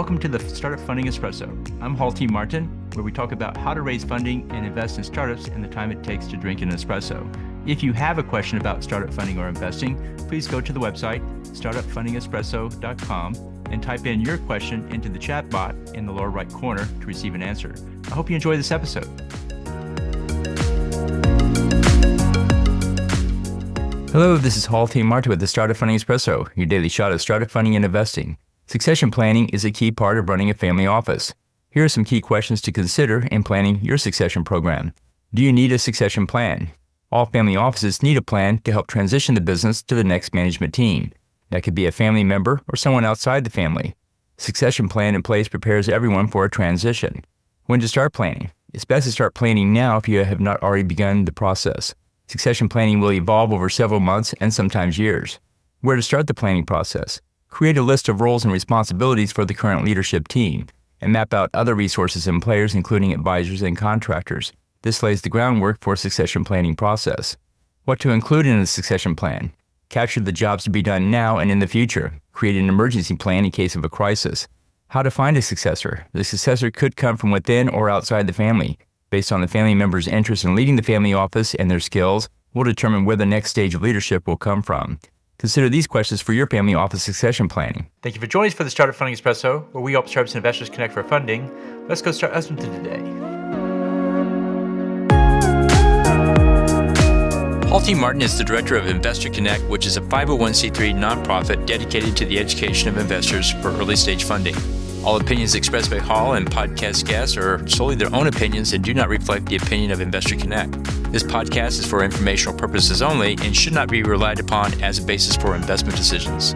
Welcome to the Startup Funding Espresso. I'm Hall T. Martin, where we talk about how to raise funding and invest in startups and the time it takes to drink an espresso. If you have a question about startup funding or investing, please go to the website, startupfundingespresso.com, and type in your question into the chat bot in the lower right corner to receive an answer. I hope you enjoy this episode. Hello, this is Hall T. Martin with the Startup Funding Espresso, your daily shot of startup funding and investing. Succession planning is a key part of running a family office. Here are some key questions to consider in planning your succession program. Do you need a succession plan? All family offices need a plan to help transition the business to the next management team. That could be a family member or someone outside the family. Succession plan in place prepares everyone for a transition. When to start planning? It's best to start planning now if you have not already begun the process. Succession planning will evolve over several months and sometimes years. Where to start the planning process? Create a list of roles and responsibilities for the current leadership team, and map out other resources and players, including advisors and contractors. This lays the groundwork for a succession planning process. What to include in a succession plan? Capture the jobs to be done now and in the future. Create an emergency plan in case of a crisis. How to find a successor? The successor could come from within or outside the family. Based on the family member's interest in leading the family office and their skills, we'll determine where the next stage of leadership will come from. Consider these questions for your family office succession planning. Thank you for joining us for the Startup Funding Espresso, where we help startups and investors connect for funding. Let's go start listening to today. Hall T. Martin is the director of Investor Connect, which is a 501c3 nonprofit dedicated to the education of investors for early stage funding. All opinions expressed by Hall and podcast guests are solely their own opinions and do not reflect the opinion of Investor Connect. This podcast is for informational purposes only and should not be relied upon as a basis for investment decisions.